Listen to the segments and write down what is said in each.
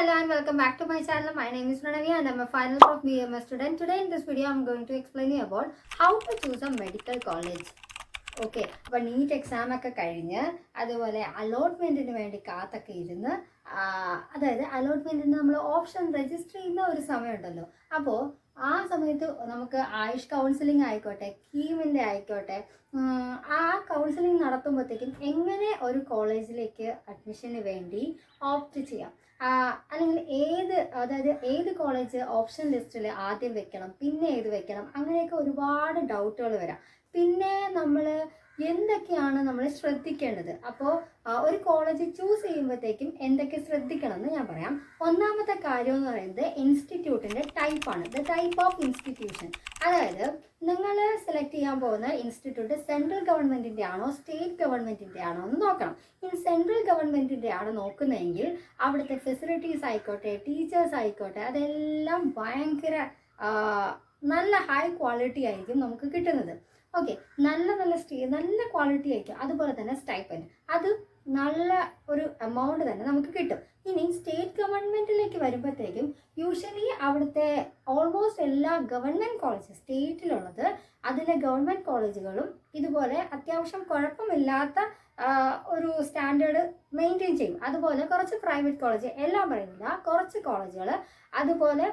Hello and welcome back to my channel. My name is Pranavi and I'm a final year of BMS student. Today in this video I'm going to explain you about how to choose a medical college. Okay, അപ്പോൾ NEET exam ഒക്കെ കഴിഞ്ഞ് അതുപോലെ അലോട്ട്മെൻറ്റിന് വേണ്ടി കാത്തൊക്കെ ഇരുന്ന് അതായത് അലോട്ട്മെൻറ്റിന് നമ്മൾ option register ചെയ്യുന്ന ഒരു സമയമുണ്ടല്ലോ. അപ്പോൾ ആ സമയത്ത് നമുക്ക് ആയുഷ് കൗൺസിലിംഗ് ആയിക്കോട്ടെ, കീമിൻ്റെ ആയിക്കോട്ടെ, ആ കൗൺസിലിംഗ് നടത്തുമ്പോഴത്തേക്കും എങ്ങനെ ഒരു കോളേജിലേക്ക് അഡ്മിഷന് വേണ്ടി ഓപ്റ്റ് ചെയ്യാം, അല്ലെങ്കിൽ ഏത് കോളേജ് ഓപ്ഷൻ ലിസ്റ്റിൽ ആദ്യം വെക്കണം, പിന്നെ ഏത് വെക്കണം, അങ്ങനെയൊക്കെ ഒരുപാട് ഡൗട്ടുകൾ വരാം. പിന്നെ നമ്മൾ എന്തൊക്കെയാണ് നമ്മൾ ശ്രദ്ധിക്കേണ്ടത്, അപ്പോൾ ഒരു കോളേജ് ചൂസ് ചെയ്യുമ്പോഴത്തേക്കും എന്തൊക്കെ ശ്രദ്ധിക്കണം എന്ന് ഞാൻ പറയാം. ഒന്നാമത്തെ കാര്യം എന്ന് പറയുന്നത് ഇൻസ്റ്റിറ്റ്യൂട്ടിൻ്റെ ടൈപ്പാണ്, ദ ടൈപ്പ് ഓഫ് ഇൻസ്റ്റിറ്റ്യൂഷൻ. അതായത് നിങ്ങൾ സെലക്ട് ചെയ്യാൻ പോകുന്ന ഇൻസ്റ്റിറ്റ്യൂട്ട് സെൻട്രൽ ഗവൺമെൻറ്റിൻ്റെ ആണോ സ്റ്റേറ്റ് ഗവൺമെൻറ്റിൻ്റെ ആണോ എന്ന് നോക്കണം. ഇനി സെൻട്രൽ ഗവൺമെൻറ്റിൻ്റെ ആണ് നോക്കുന്നതെങ്കിൽ അവിടുത്തെ ഫെസിലിറ്റീസ് ആയിക്കോട്ടെ, ടീച്ചേഴ്സ് ആയിക്കോട്ടെ, അതെല്ലാം ഭയങ്കര നല്ല ഹൈ ക്വാളിറ്റി ആയിരിക്കും നമുക്ക് കിട്ടുന്നത്. ഓക്കെ, നല്ല ക്വാളിറ്റി ആയിരിക്കും. അതുപോലെ തന്നെ സ്റ്റൈപ്പൻഡ് അത് നല്ല ഒരു എമൗണ്ട് തന്നെ നമുക്ക് കിട്ടും. ഇനി സ്റ്റേറ്റ് ഗവൺമെൻറ്റിലേക്ക് വരുമ്പോഴത്തേക്കും യൂഷ്വലി അവിടുത്തെ ഓൾമോസ്റ്റ് എല്ലാ ഗവൺമെൻറ് കോളേജ് സ്റ്റേറ്റിലുള്ളത് അതിലെ ഗവൺമെൻറ് കോളേജുകളും ഇതുപോലെ അത്യാവശ്യം കുഴപ്പമില്ലാത്ത ഒരു സ്റ്റാൻഡേർഡ് മെയിൻറ്റെയിൻ ചെയ്യും. അതുപോലെ കുറച്ച് പ്രൈവറ്റ് കോളേജ്, എല്ലാം പറയുന്നില്ല, കുറച്ച് കോളേജുകൾ അതുപോലെ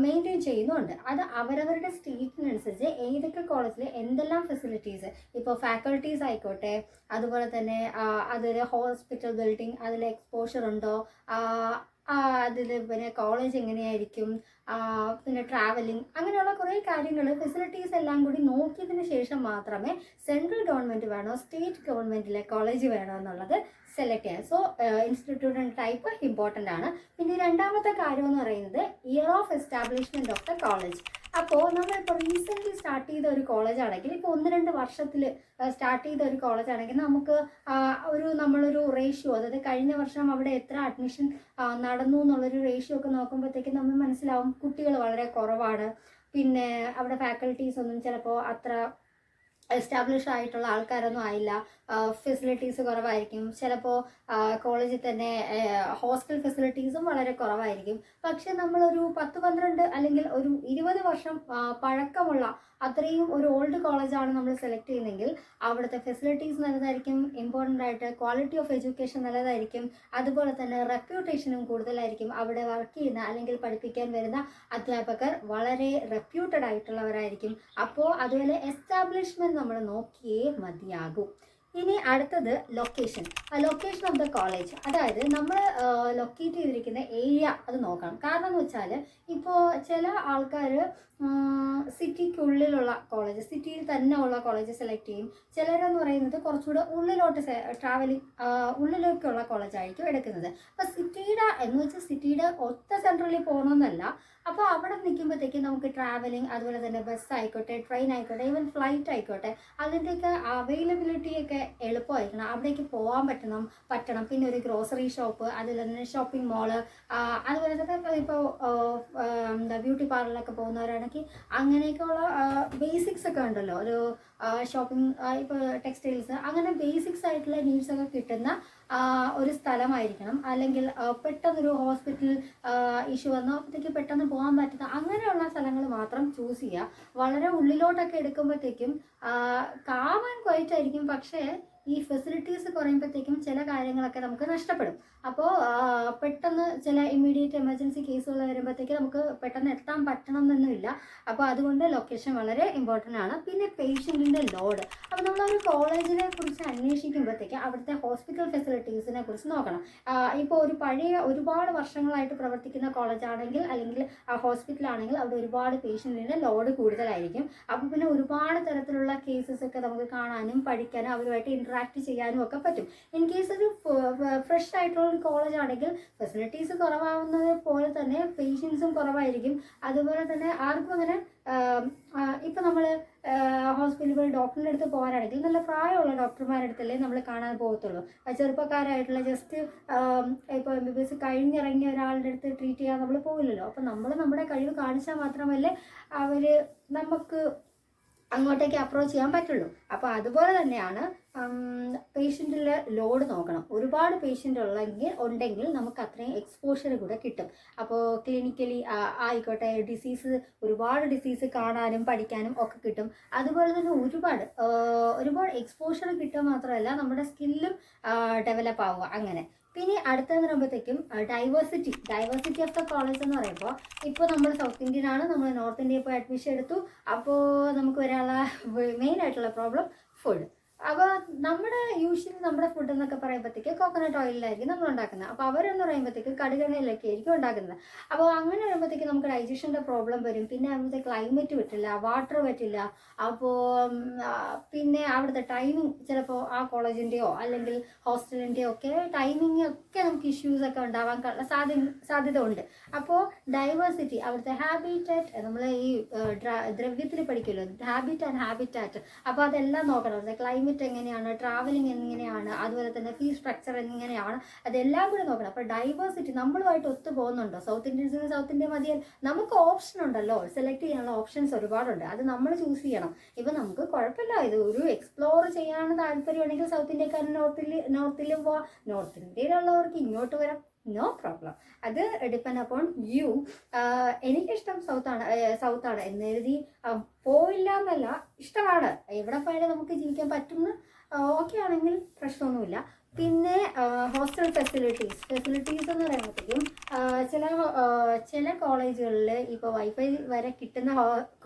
മെയിൻറ്റെയിൻ ചെയ്യുന്നുണ്ട്. അത് അവരവരുടെ സ്റ്റേറ്റിനനുസരിച്ച് ഏതൊക്കെ കോളേജിൽ എന്തെല്ലാം ഫെസിലിറ്റീസ്, ഇപ്പോൾ ഫാക്കൾട്ടീസ് ആയിക്കോട്ടെ, അതുപോലെ തന്നെ അതിൽ ഹോസ്പിറ്റൽ ബിൽഡിംഗ്, അതിൽ എക്സ്പോഷർ ഉണ്ടോ, അതിൽ പിന്നെ കോളേജ് എങ്ങനെയായിരിക്കും, പിന്നെ ട്രാവലിംഗ്, അങ്ങനെയുള്ള കുറേ കാര്യങ്ങൾ ഫെസിലിറ്റീസ് എല്ലാം കൂടി നോക്കിയതിന് ശേഷം മാത്രമേ സെൻട്രൽ ഗവൺമെൻറ് വേണോ സ്റ്റേറ്റ് ഗവൺമെൻറ്റിലെ കോളേജ് വേണോ എന്നുള്ളത് സെലക്ട് ചെയ്യാം. സോ ഇൻസ്റ്റിറ്റ്യൂട്ട് ടൈപ്പ് ഇമ്പോർട്ടൻ്റ് ആണ്. പിന്നെ രണ്ടാമത്തെ കാര്യം എന്ന് പറയുന്നത് year of establishment of the college. അപ്പോൾ നമ്മളിപ്പോൾ റീസെൻ്റ്ലി സ്റ്റാർട്ട് ചെയ്ത ഒരു കോളേജ് ആണെങ്കിൽ, ഇപ്പോൾ 1-2 വർഷത്തിൽ സ്റ്റാർട്ട് ചെയ്ത ഒരു കോളേജ് ആണെങ്കിൽ നമുക്ക് നമ്മളൊരു റേഷ്യോ, അതായത് കഴിഞ്ഞ വർഷം അവിടെ എത്ര അഡ്മിഷൻ നടന്നു എന്നുള്ളൊരു റേഷ്യോ ഒക്കെ നോക്കുമ്പോഴത്തേക്കും നമ്മൾ മനസ്സിലാവും കുട്ടികൾ വളരെ കുറവാണ്. പിന്നെ അവിടെ ഫാക്കൽറ്റീസ് ഒന്നും ചിലപ്പോൾ അത്ര എസ്റ്റാബ്ലിഷ് ആയിട്ടുള്ള ആൾക്കാരൊന്നും ആയില്ല, ഫെസിലിറ്റീസ് കുറവായിരിക്കും, ചിലപ്പോൾ കോളേജിൽ തന്നെ ഹോസ്റ്റൽ ഫെസിലിറ്റീസും വളരെ കുറവായിരിക്കും. പക്ഷെ നമ്മളൊരു 10-12 അല്ലെങ്കിൽ ഒരു 20 വർഷം പഴക്കമുള്ള അത്രയും ഒരു ഓൾഡ് കോളേജാണ് നമ്മൾ സെലക്ട് ചെയ്യുന്നതെങ്കിൽ അവിടുത്തെ ഫെസിലിറ്റീസ് നല്ലതായിരിക്കും, ഇമ്പോർട്ടൻ്റ് ആയിട്ട് ക്വാളിറ്റി ഓഫ് എഡ്യൂക്കേഷൻ നല്ലതായിരിക്കും, അതുപോലെ തന്നെ റെപ്യൂട്ടേഷനും കൂടുതലായിരിക്കും. അവിടെ വർക്ക് ചെയ്യുന്ന അല്ലെങ്കിൽ പഠിപ്പിക്കാൻ വരുന്ന അധ്യാപകർ വളരെ റെപ്യൂട്ടഡ് ആയിട്ടുള്ളവരായിരിക്കും. അപ്പോൾ അതുപോലെ എസ്റ്റാബ്ലിഷ്മെൻറ്റ് നമ്മൾ നോക്കിയേ മതിയാകും. ഇനി അടുത്തത് ലൊക്കേഷൻ ഓഫ് ദ കോളേജ്. അതായത് നമ്മൾ ലൊക്കേറ്റ് ചെയ്തിരിക്കുന്ന ഏരിയ അത് നോക്കണം. കാരണം എന്ന് വെച്ചാൽ ഇപ്പോൾ ചില ആൾക്കാർ സിറ്റിക്കുള്ളിലുള്ള കോളേജ്, സിറ്റിയിൽ തന്നെ ഉള്ള കോളേജ് സെലക്ട് ചെയ്യും. ചിലരെന്ന് പറയുന്നത് കുറച്ചുകൂടെ ഉള്ളിലോട്ട് ഉള്ളിലേക്കുള്ള കോളേജായിരിക്കും എടുക്കുന്നത്. അപ്പോൾ സിറ്റിയുടെ ഒത്ത സെൻട്രലിൽ പോകണമെന്നല്ല. അപ്പോൾ അവിടെ നിൽക്കുമ്പോഴത്തേക്ക് നമുക്ക് ട്രാവലിംഗ്, അതുപോലെ തന്നെ ബസ് ആയിക്കോട്ടെ, ട്രെയിൻ ആയിക്കോട്ടെ, ഈവൻ ഫ്ലൈറ്റ് ആയിക്കോട്ടെ, അതിൻ്റെയൊക്കെ അവൈലബിലിറ്റിയൊക്കെ എളുപ്പമായിരിക്കണം. അവിടേക്ക് പോകാൻ പറ്റണം. പിന്നെ ഒരു ഗ്രോസറി ഷോപ്പ്, അതിൽ തന്നെ ഷോപ്പിംഗ് മോള്, അതുപോലെ തന്നെ ഇപ്പോൾ ബ്യൂട്ടി പാർലറിലൊക്കെ പോകുന്നവരാണെങ്കിൽ അങ്ങനെയൊക്കെയുള്ള ബേസിക്സ് ഒക്കെ ഉണ്ടല്ലോ, ഒരു ഷോപ്പിംഗ്, ഇപ്പോൾ ടെക്സ്റ്റൈൽസ്, അങ്ങനെ ബേസിക്സ് ആയിട്ടുള്ള നീഡ്സൊക്കെ കിട്ടുന്ന ഒരു സ്ഥലമായിരിക്കണം. അല്ലെങ്കിൽ പെട്ടെന്നൊരു ഹോസ്പിറ്റൽ ഇഷ്യൂ വന്നോ അപ്പോഴത്തേക്ക് പെട്ടെന്ന് പോകാൻ പറ്റുന്ന അങ്ങനെയുള്ള സ്ഥലങ്ങൾ മാത്രം ചൂസ് ചെയ്യുക. വളരെ ഉള്ളിലോട്ടൊക്കെ എടുക്കുമ്പോഴത്തേക്കും കാം ആൻഡ് ക്വയറ്റ് ആയിരിക്കും, പക്ഷേ ഈ ഫെസിലിറ്റീസ് കുറയുമ്പോഴത്തേക്കും ചില കാര്യങ്ങളൊക്കെ നമുക്ക് നഷ്ടപ്പെടും. അപ്പോൾ പെട്ടെന്ന് ചില ഇമ്മീഡിയറ്റ് എമർജൻസി കേസുകൾ വരുമ്പോഴത്തേക്ക് നമുക്ക് പെട്ടെന്ന് എത്താൻ പറ്റണം എന്നൊന്നുമില്ല. അപ്പോൾ അതുകൊണ്ട് ലൊക്കേഷൻ വളരെ ഇമ്പോർട്ടൻ്റ് ആണ്. പിന്നെ പേഷ്യൻറ്റിൻ്റെ ലോഡ്. അപ്പോൾ നമ്മളൊരു കോളേജിനെ കുറിച്ച് അന്വേഷിക്കുമ്പോഴത്തേക്ക് അവിടുത്തെ ഹോസ്പിറ്റൽ ഫെസിലിറ്റീസിനെ കുറിച്ച് നോക്കണം. ഇപ്പോൾ ഒരു പഴയ ഒരുപാട് വർഷങ്ങളായിട്ട് പ്രവർത്തിക്കുന്ന കോളേജാണെങ്കിൽ അല്ലെങ്കിൽ ഹോസ്പിറ്റലാണെങ്കിൽ അവിടെ ഒരുപാട് പേഷ്യൻറ്റിൻ്റെ ലോഡ് കൂടുതലായിരിക്കും. അപ്പോൾ പിന്നെ ഒരുപാട് തരത്തിലുള്ള കേസസ് ഒക്കെ നമുക്ക് കാണാനും പഠിക്കാനും അവരുമായിട്ട് ഇൻട്രാക്ട് ചെയ്യാനും ഒക്കെ പറ്റും. ഇൻ കേസ് ഒരു ഫ്രഷ് ആയിട്ടുള്ള ഒരു കോളേജ് ആണെങ്കിൽ ഫെസിലിറ്റീസ് കുറവാകുന്നത് പോലെ തന്നെ പേഷ്യൻസും കുറവായിരിക്കും. അതുപോലെ തന്നെ ആർക്കും അങ്ങനെ ഇപ്പം നമ്മൾ ഹോസ്പിറ്റലുകൾ ഡോക്ടറിൻ്റെ അടുത്ത് പോകാനാണെങ്കിൽ നല്ല പ്രായമുള്ള ഡോക്ടർമാരുടെ അടുത്തല്ലേ നമ്മൾ കാണാൻ പോകത്തുള്ളൂ. ചെറുപ്പക്കാരായിട്ടുള്ള ജസ്റ്റ് ഇപ്പോൾ MBBS കഴിഞ്ഞിറങ്ങിയ ഒരാളുടെ അടുത്ത് ട്രീറ്റ് ചെയ്യാൻ നമ്മൾ പോകില്ലല്ലോ. അപ്പം നമ്മൾ നമ്മുടെ കഴിവ് കാണിച്ചാൽ മാത്രമല്ലേ അവർ നമുക്ക് അങ്ങോട്ടേക്ക് അപ്രോച്ച് ചെയ്യാൻ പറ്റുള്ളൂ. അപ്പോൾ അതുപോലെ തന്നെയാണ് പേഷ്യൻറ്റിൽ ലോഡ് നോക്കണം. ഒരുപാട് പേഷ്യൻ്റ് ഉണ്ടെങ്കിൽ നമുക്ക് അത്രയും എക്സ്പോഷർ കൂടെ കിട്ടും. അപ്പോൾ ക്ലിനിക്കലി ആയിക്കോട്ടെ, ഒരുപാട് ഡിസീസ് കാണാനും പഠിക്കാനും ഒക്കെ കിട്ടും. അതുപോലെ തന്നെ ഒരുപാട് എക്സ്പോഷർ കിട്ടുക മാത്രമല്ല നമ്മുടെ സ്കില്ലും ഡെവലപ്പ് ആവുക അങ്ങനെ. പിന്നെ അടുത്തതെന്ന് പറയുമ്പോഴത്തേക്കും ഡൈവേഴ്സിറ്റി ഓഫ് ദ കോളേജ് എന്ന് പറയുമ്പോൾ ഇപ്പോൾ നമ്മൾ സൗത്ത് ഇന്ത്യൻ ആണ്, നമ്മൾ നോർത്ത് ഇന്ത്യയിൽ പോയി അഡ്മിഷൻ എടുത്തു. അപ്പോൾ നമുക്ക് വരാനുള്ള മെയിൻ ആയിട്ടുള്ള പ്രോബ്ലം ഫുഡ്. അപ്പോൾ യൂഷ്വലി നമ്മുടെ ഫുഡ് എന്നൊക്കെ പറയുമ്പോഴത്തേക്ക് കോക്കനട്ട് ഓയിലായിരിക്കും നമ്മൾ ഉണ്ടാക്കുന്നത്. അപ്പോൾ അവരെന്ന് പറയുമ്പോഴത്തേക്ക് കടുകെണ്ണയിലൊക്കെ ആയിരിക്കും ഉണ്ടാക്കുന്നത്. അപ്പോൾ അങ്ങനെ വരുമ്പോഴത്തേക്ക് നമുക്ക് ഡൈജഷൻ്റെ പ്രോബ്ലം വരും. പിന്നെ അവിടുത്തെ ക്ലൈമറ്റ് പറ്റില്ല, വാട്ടർ പറ്റില്ല. അപ്പോൾ പിന്നെ അവിടുത്തെ ടൈമിങ് ചിലപ്പോൾ ആ കോളേജിൻ്റെയോ അല്ലെങ്കിൽ ഹോസ്റ്റലിൻ്റെയോ ഒക്കെ ടൈമിങ് ഒക്കെ നമുക്ക് ഇഷ്യൂസൊക്കെ ഉണ്ടാവാൻ സാധ്യത ഉണ്ട്. അപ്പോൾ ഡൈവേഴ്സിറ്റി, അവിടുത്തെ ഹാബിറ്റാറ്റ്, നമ്മൾ ഈ ദ്രവ്യത്തിൽ പഠിക്കുമല്ലോ, ഹാബിറ്റ് ആൻഡ് ഹാബിറ്റാറ്റ്. അപ്പോൾ അതെല്ലാം നോക്കണം. അവിടുത്തെ ക്ലൈമറ്റ് എങ്ങനെയാണ്, ട്രാവലിംഗ് എങ്ങനെയാണ്, അതുപോലെ തന്നെ ഫീസ് സ്ട്രക്ചർ എങ്ങനെയാണ്, അതെല്ലാം കൂടി നോക്കണം. അപ്പോൾ ഡൈവേഴ്സിറ്റി നമ്മളുമായിട്ട് ഒത്തു പോകുന്നുണ്ടോ? സൗത്ത് ഇന്ത്യൻസിന് സൗത്ത് ഇന്ത്യ മതിയല്ല, നമുക്ക് ഓപ്ഷൻ ഉണ്ടല്ലോ, സെലക്ട് ചെയ്യാനുള്ള ഓപ്ഷൻസ് ഒരുപാടുണ്ട്. അത് നമ്മൾ ചൂസ് ചെയ്യണം. ഇപ്പം നമുക്ക് കുഴപ്പമില്ല, ഇത് ഒരു എക്സ്പ്ലോർ ചെയ്യാൻ താല്പര്യമുണ്ടെങ്കിൽ സൗത്ത് ഇന്ത്യക്കാരൻ നോർത്തിലും പോവാം, നോർത്ത് ഇന്ത്യയിലുള്ളവർക്ക് ഇങ്ങോട്ട് വരാം, നോ പ്രോബ്ലം. അത് ഡിപ്പെൻഡ് അപ്പോൺ യു. എനിക്കിഷ്ടം സൗത്താണ് എന്ന് എഴുതി പോയില്ല എന്നല്ല, ഇഷ്ടമാണ്. എവിടെ പോയാലും നമുക്ക് ജീവിക്കാൻ പറ്റുന്ന ഓക്കെ ആണെങ്കിൽ പ്രശ്നമൊന്നുമില്ല. പിന്നെ ഹോസ്റ്റൽ ഫെസിലിറ്റീസ് എന്ന് പറയുമ്പോഴത്തേക്കും ചില കോളേജുകളിൽ ഇപ്പോൾ വൈഫൈ വരെ കിട്ടുന്ന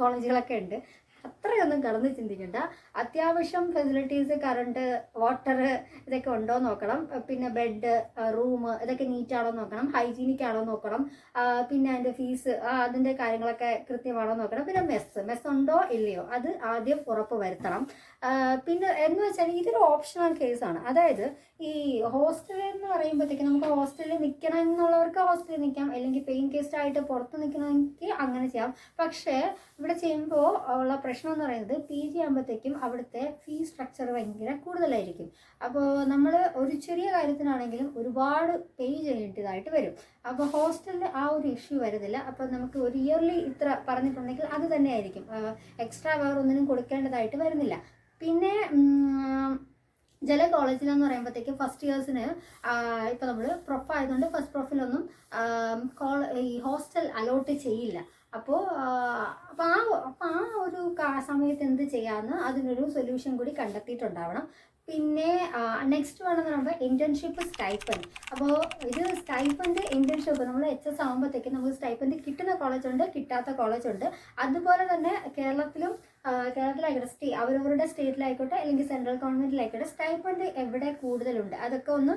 കോളേജുകളൊക്കെ ഉണ്ട്. അത്രയൊന്നും കടന്ന് ചിന്തിക്കണ്ട. അത്യാവശ്യം ഫെസിലിറ്റീസ്, കറണ്ട്, വാട്ടർ ഇതൊക്കെ ഉണ്ടോ നോക്കണം. പിന്നെ ബെഡ്, റൂം ഇതൊക്കെ നീറ്റാണോ നോക്കണം, ഹൈജീനിക് ആണോ നോക്കണം. പിന്നെ അതിൻ്റെ ഫീസ്, അതിൻ്റെ കാര്യങ്ങളൊക്കെ കൃത്യമാണോ നോക്കണം. പിന്നെ മെസ്സ് ഉണ്ടോ ഇല്ലയോ അത് ആദ്യം ഉറപ്പ് വരുത്തണം. പിന്നെ എന്ന് വെച്ചാൽ ഇതൊരു ഓപ്ഷണൽ കേസാണ്. അതായത് ഈ ഹോസ്റ്റൽ എന്ന് പറയുമ്പോഴത്തേക്ക് നമുക്ക് ഹോസ്റ്റലിൽ നിൽക്കണം എന്നുള്ളവർക്ക് ഹോസ്റ്റലിൽ നിൽക്കാം, അല്ലെങ്കിൽ പെയിൻ ഗസ്റ്റ് ആയിട്ട് പുറത്ത് നിൽക്കണമെങ്കിൽ അങ്ങനെ ചെയ്യാം. പക്ഷേ ഇവിടെ ചെയ്യുമ്പോൾ ഉള്ള പ്രശ്നം എന്ന് പറയുന്നത് PG ആകുമ്പോഴത്തേക്കും അവിടുത്തെ ഫീസ് സ്ട്രക്ചർ ഭയങ്കര കൂടുതലായിരിക്കും. അപ്പോൾ നമ്മൾ ഒരു ചെറിയ കാര്യത്തിനാണെങ്കിലും ഒരുപാട് പേ ചെയ്യേണ്ടതായിട്ട് വരും. അപ്പോൾ ഹോസ്റ്റലിൽ ആ ഒരു ഇഷ്യൂ വരുന്നില്ല. അപ്പോൾ നമുക്ക് ഒരു ഇയർലി ഇത്ര പറഞ്ഞിട്ടുണ്ടെങ്കിൽ അത് തന്നെയായിരിക്കും, എക്സ്ട്രാ വേറെ ഒന്നിനും കൊടുക്കേണ്ടതായിട്ട് വരുന്നില്ല. പിന്നെ ചില കോളേജിലെന്ന് പറയുമ്പോഴത്തേക്ക് ഫസ്റ്റ് ഇയേഴ്സിന് ഇപ്പോൾ നമ്മൾ പ്രൊഫ് ആയതുകൊണ്ട് ഫസ്റ്റ് പ്രൊഫിലൊന്നും ഈ ഹോസ്റ്റൽ അലോട്ട് ചെയ്യില്ല. അപ്പോൾ ആ ഒരു സമയത്ത് എന്ത് ചെയ്യാമെന്ന് അതിനൊരു സൊല്യൂഷൻ കൂടി കണ്ടെത്തിയിട്ടുണ്ടാവണം. പിന്നെ നെക്സ്റ്റ് വേണമെന്ന് പറയുമ്പോൾ ഇന്റേൺഷിപ്പ് സ്റ്റൈപ്പൻഡ്. അപ്പോൾ ഇത് ഇന്റേൺഷിപ്പ് നമ്മൾ HS ആകുമ്പോഴത്തേക്കും നമുക്ക് സ്റ്റൈപ്പൻഡ് കിട്ടുന്ന കോളേജുണ്ട്, കിട്ടാത്ത കോളേജുണ്ട്. അതുപോലെ തന്നെ കേരളത്തിലായിക്കോട്ടെ, അവരവരുടെ സ്റ്റേറ്റിലായിക്കോട്ടെ അല്ലെങ്കിൽ സെൻട്രൽ ഗവൺമെൻറ്റിലായിക്കോട്ടെ സ്റ്റൈപ്പൻഡ് എവിടെ കൂടുതലുണ്ട് അതൊക്കെ ഒന്ന്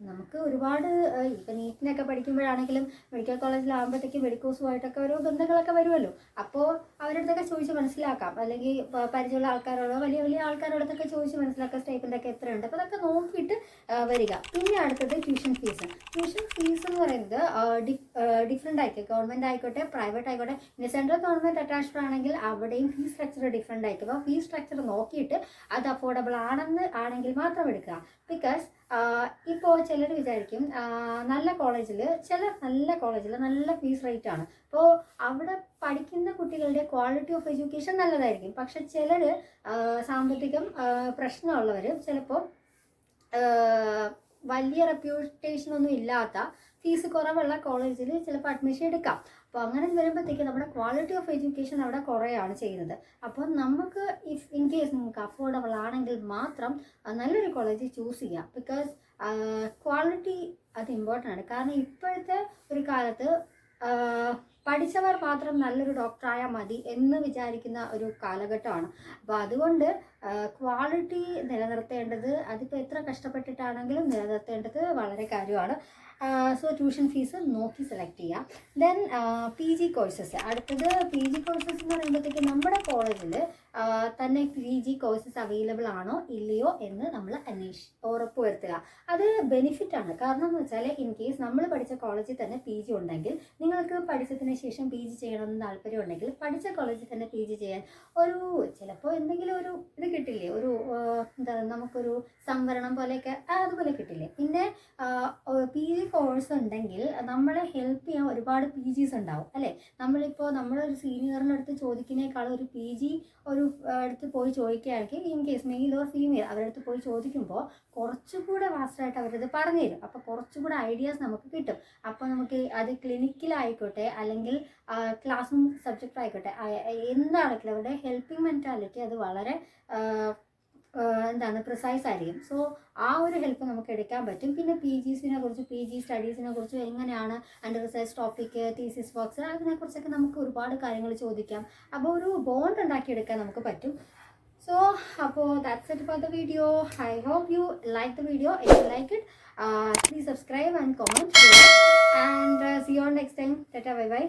നമുക്ക് ഒരുപാട് ഇപ്പം നീറ്റിനൊക്കെ പഠിക്കുമ്പോഴാണെങ്കിലും മെഡിക്കൽ കോളേജിലാകുമ്പോഴത്തേക്കും മെഡിക്കോസുമായിട്ടൊക്കെ ഓരോ ബന്ധങ്ങളൊക്കെ വരുമല്ലോ. അപ്പോൾ അവരുടെ അടുത്തൊക്കെ ചോദിച്ച് മനസ്സിലാക്കാം, അല്ലെങ്കിൽ പരിചയമുള്ള ആൾക്കാരോടോ വലിയ വലിയ ആൾക്കാരോടൊക്കെ ചോദിച്ച് മനസ്സിലാക്കാം സ്റ്റൈപ്പൻഡൊക്കെ എത്രയുണ്ട്. അപ്പോൾ അതൊക്കെ നോക്കിയിട്ട് വരിക. പിന്നെ അടുത്തത് ട്യൂഷൻ ഫീസ് എന്ന് പറയുന്നത് ഡിഫറെൻ്റ് ആയിരിക്കും. ഗവൺമെൻറ് ആയിക്കോട്ടെ, പ്രൈവറ്റ് ആയിക്കോട്ടെ. പിന്നെ സെൻട്രൽ ഗവൺമെൻറ് അറ്റാച്ച്ഡ് ആണെങ്കിൽ അവിടെയും ഫീസ് സ്ട്രക്ചർ ഡിഫറെൻ്റ് ആയിരിക്കും. അപ്പോൾ ഫീസ് സ്ട്രക്ചർ നോക്കിയിട്ട് അത് അഫോർഡബിൾ ആണെങ്കിൽ മാത്രം എടുക്കുക. ബിക്കോസ് ഇപ്പോൾ ചിലർ വിചാരിക്കും നല്ല കോളേജിൽ നല്ല ഫീസ് റേറ്റ് ആണ്. അപ്പോൾ അവിടെ പഠിക്കുന്ന കുട്ടികളുടെ ക്വാളിറ്റി ഓഫ് എഡ്യൂക്കേഷൻ നല്ലതായിരിക്കും. പക്ഷെ ചിലർ സാമ്പത്തികം പ്രശ്നമുള്ളവർ ചിലപ്പോൾ വലിയ റെപ്യൂട്ടേഷനൊന്നും ഇല്ലാത്ത ഫീസ് കുറവുള്ള കോളേജിൽ ചിലപ്പോൾ അഡ്മിഷൻ എടുക്കാം. അപ്പോൾ അങ്ങനെ വരുമ്പോഴത്തേക്ക് നമ്മുടെ ക്വാളിറ്റി ഓഫ് എഡ്യൂക്കേഷൻ അവിടെ കുറയാണ് ചെയ്യുന്നത്. അപ്പോൾ നമുക്ക് ഇൻ കേസ് നിങ്ങൾക്ക് അഫോർഡബിൾ ആണെങ്കിൽ മാത്രം നല്ലൊരു കോളേജ് ചൂസ് ചെയ്യാം. ബിക്കോസ് ക്വാളിറ്റി അത് ഇമ്പോർട്ടൻ്റ് ആണ്. കാരണം ഇപ്പോഴത്തെ ഒരു കാലത്ത് പഠിച്ചവർ മാത്രം നല്ലൊരു ഡോക്ടറായാൽ മതി എന്ന് വിചാരിക്കുന്ന ഒരു കാലഘട്ടമാണ്. അപ്പോൾ അതുകൊണ്ട് ക്വാളിറ്റി നിലനിർത്തേണ്ടത്, അതിപ്പോൾ എത്ര കഷ്ടപ്പെട്ടിട്ടാണെങ്കിലും നിലനിർത്തേണ്ടത് വളരെ കാര്യമാണ്. സോ ട്യൂഷൻ ഫീസ് നോക്കി സെലക്ട് ചെയ്യാം. Then PG courses. അടുത്തത് PG കോഴ്സസ് എന്ന് പറയുമ്പോഴത്തേക്ക് നമ്മുടെ കോളേജിൽ തന്നെ PG കോഴ്സസ് അവൈലബിൾ ആണോ ഇല്ലയോ എന്ന് നമ്മൾ ഉറപ്പ് വരുത്തുക. അത് ബെനിഫിറ്റാണ്. കാരണം എന്ന് വെച്ചാൽ ഇൻ കേസ് നമ്മൾ പഠിച്ച കോളേജിൽ തന്നെ PG ഉണ്ടെങ്കിൽ, നിങ്ങൾക്ക് പഠിച്ചതിന് ശേഷം PG ചെയ്യണമെന്ന് താല്പര്യം ഉണ്ടെങ്കിൽ പഠിച്ച കോളേജിൽ തന്നെ PG ചെയ്യാൻ ചിലപ്പോൾ എന്തെങ്കിലും ഒരു ഇത് കിട്ടില്ലേ, നമുക്കൊരു സംവരണം പോലെയൊക്കെ അതുപോലെ കിട്ടില്ലേ. പിന്നെ PG കോഴ്സ് ഉണ്ടെങ്കിൽ നമ്മളെ ഹെൽപ്പ് ചെയ്യാൻ ഒരുപാട് PGs ഉണ്ടാവും അല്ലേ. നമ്മളിപ്പോൾ നമ്മളൊരു സീനിയറിൻ്റെ അടുത്ത് ചോദിക്കുന്നതിനേക്കാളും ഒരു PG ഒരു അടുത്ത് പോയി ചോദിക്കുകയാണെങ്കിൽ in case male or female അവരുടെ അടുത്ത് പോയി ചോദിക്കുമ്പോൾ കുറച്ചുകൂടെ വാസ്റ്റായിട്ട് അവരത് പറഞ്ഞു തരും. അപ്പോൾ കുറച്ചുകൂടെ ഐഡിയാസ് നമുക്ക് കിട്ടും. അപ്പോൾ നമുക്ക് അത് ക്ലിനിക്കിലായിക്കോട്ടെ അല്ലെങ്കിൽ ക്ലാസ് റൂം സബ്ജക്റ്റ് ആയിക്കോട്ടെ എന്താണെങ്കിലും അവരുടെ ഹെൽപ്പിംഗ് മെൻറ്റാലിറ്റി അത് വളരെ എന്താണ് പ്രിസൈസ് ആയിരിക്കും. സോ ആ ഒരു ഹെൽപ്പ് നമുക്ക് എടുക്കാൻ പറ്റും. പിന്നെ PGസിനെ കുറിച്ച് PG സ്റ്റഡീസിനെ കുറിച്ച് എങ്ങനെയാണ് അതിൻ്റെ റിസർച്ച് ടോപ്പിക്ക് തീസിസ് വർക്ക്സ് അതിനെക്കുറിച്ചൊക്കെ നമുക്ക് ഒരുപാട് കാര്യങ്ങൾ ചോദിക്കാം. അപ്പോൾ ഒരു ബോണ്ട് ഉണ്ടാക്കിയെടുക്കാൻ നമുക്ക് പറ്റും. സോ അപ്പോൾ that's it for the video. I hope you like the video. If you like it please subscribe and comment and see you on next time. Tata, bye bye.